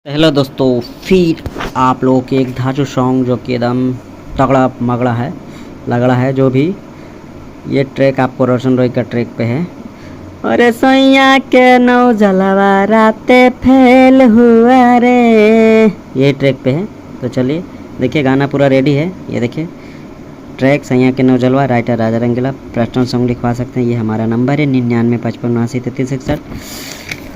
Hello दोस्तों, फिर आप लोगों के एक धांसू सॉन्ग जो कि एकदम तगड़ा मगड़ा है लगड़ा है। जो भी ये ट्रैक आपको रोशन रॉय का ट्रैक पे है। अरे सैया के नौ जलवा राते फेल हुआ रे, ये ट्रैक पे है। तो चलिए देखिए, गाना पूरा रेडी है। ये देखिए ट्रैक सैया के नौ जलवा, राइटर राजा रंगीला। पर्सनल सॉन्ग लिखवा सकते हैं, ये हमारा नंबर है 9955893361।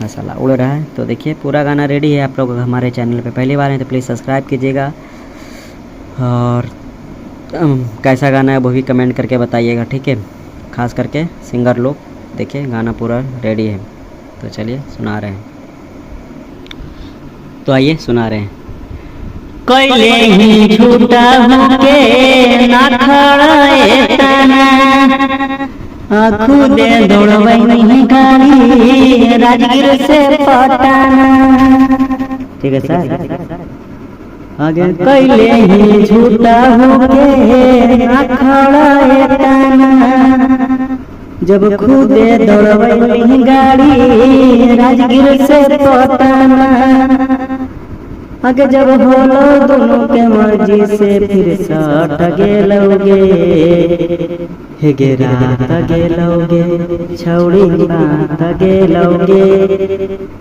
साला उड़ रहा है। तो देखिए पूरा गाना रेडी है। आप लोग हमारे चैनल पे पहली बार हैं तो प्लीज़ सब्सक्राइब कीजिएगा, और कैसा गाना है वो भी कमेंट करके बताइएगा, ठीक है। खास करके सिंगर लोग। देखिए गाना पूरा रेडी है, तो चलिए सुना रहे हैं। तो आइए सुना रहे हैं। कैले ही झूठा होके ना खड़ाए तना, खुदे दौड़बै नहीं गाड़ी राजगीर से पटाना। ठीक है सर, आगे कैले ही झूठा होके ना खड़ाए तना, जब खुदे दौड़बै नहीं गाड़ी राजगीर से पटाना। आगे जब होलो दोनों के मर्जी से फिर सट गेलोगे, हे गे रात गेलोगे छौड़ी बात गेलोगे,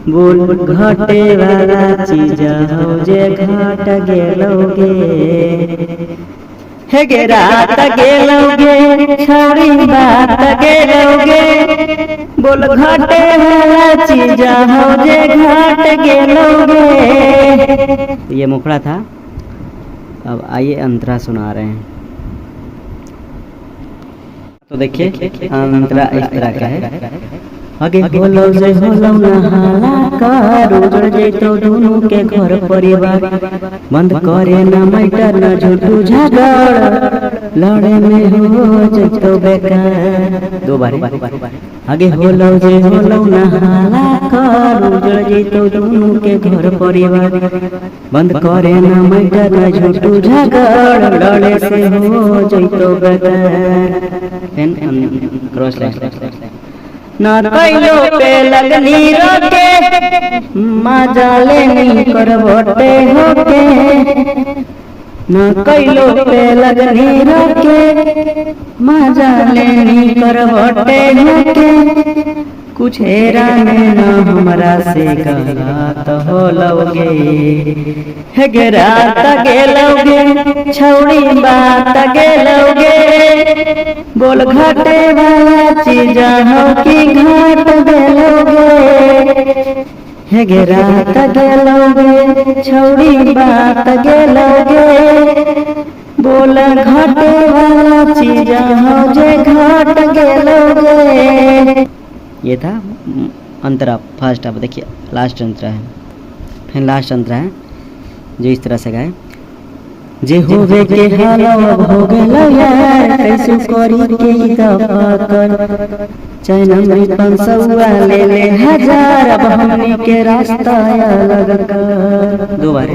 बोल घटे वाला चीज हो जे घाट गेलोगे, हे गे रात गेलोगे छौड़ी बात गेलोगे, बोल घटे वाला चीज हो जे घाट गेलोगे। तो ये मुखड़ा था। अब आइए अंतरा सुना रहे हैं। तो देखिए अंतरा इस तरह का है। आगे होलो जे होलो नहाला कर, उजड़ जैतो दोनों के घर परिवार, बंद करे ना मैटर ना झूठू झगड़, लड़े में हो जैतो बेकार। दो बार आगे होलो जे होलो नहाला कर, उजड़ जैतो दोनों के घर परिवार, बंद करे ना मैटर ना झूठू झगड़, लड़े से हो जैतो बेकार। क्रॉस लाइन ना कैलो पे लगनी रोके, मजा लेनी करवटे होके, ना कैलो पे लगनी रोके, मजा लेनी करवटे होके, कुछ हेरा में ना हमरा से गलत हो लोगे, हे गे रात गेलोगे छौड़ी बात गेलोगे, बोल घाटे वाला चीज हो कि घाट गेलोगे, हे गे रात गेलोगे छौड़ी बात गेलोगे, बोल घाटे वाला चीज हो जे घाट गेलोगे। ये था अंतरा फर्स्ट। अब देखिए लास्ट अंतरा है, फिर लास्ट अंतरा है जो इस तरह से गाए। जे होवे के हाल अब हो गेल यार, कैसे करी के दफा कर, चाइना में 500 ले ले 1000, अब हमने के रास्ता अलग कर। दो बार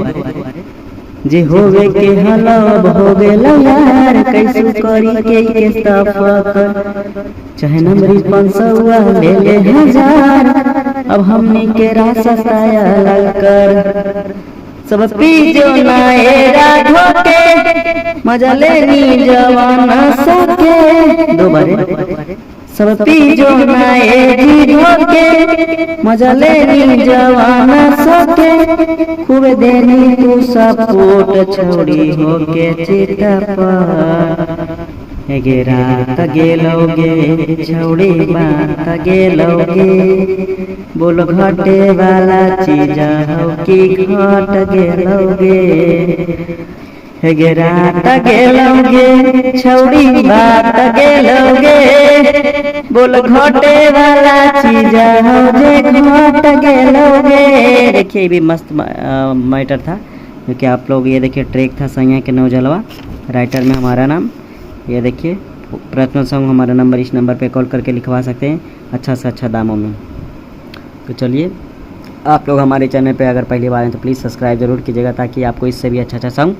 जे होवे के हाल अब हो गेल यार, कैसे करी के दफा कर, चाहे नंबरी 500 ले ले 1000, अब हमने के रास्ता अलग कर। सब पीजो नाए राधो के, मजा लेनी जवान सके। दो बार सब पीजो नाए राधो के, मजा लेनी जवान सके, खूब देनी तू सपोर्ट छौड़ी होके चिता पर, हे गे रात गेलोगे छौड़ी बात गेलोगे, बोल घटे वाला चीज हो कि घट गेलोगे, हे गे रात गेलोगे छौड़ी बात गेलोगे, बोल घटे वाला चीज हो जे घट गेलोगे। देखिए ये भी मस्त मैटर था, क्योंकि आप लोग ये देखिए ट्रैक था सैया के नौ जलवा, राइटर में हमारा नाम। ये देखिए पर्सनल सॉन्ग हमारा नंबर, इस नंबर पे कॉल करके लिखवा सकते हैं अच्छा से अच्छा दामों में। तो चलिए आप लोग हमारे चैनल पे अगर पहली बार हैं तो प्लीज़ सब्सक्राइब ज़रूर कीजिएगा, ताकि आपको इससे भी अच्छा सॉन्ग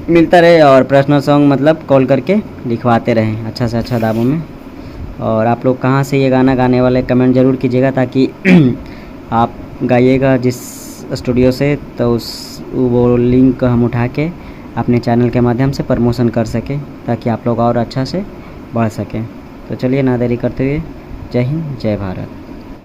मिलता रहे, और पर्सनल सॉन्ग मतलब कॉल करके लिखवाते रहें अच्छा से अच्छा दामों में। और आप लोग कहाँ से ये गाना गाने वाले कमेंट ज़रूर कीजिएगा, ताकि आप गाइएगा जिस स्टूडियो से, तो वो लिंक हम उठा के अपने चैनल के माध्यम से प्रमोशन कर सकें, ताकि आप लोग और अच्छा से बढ़ सकें। तो चलिए ना देरी करते हुए, जय हिंद जय भारत।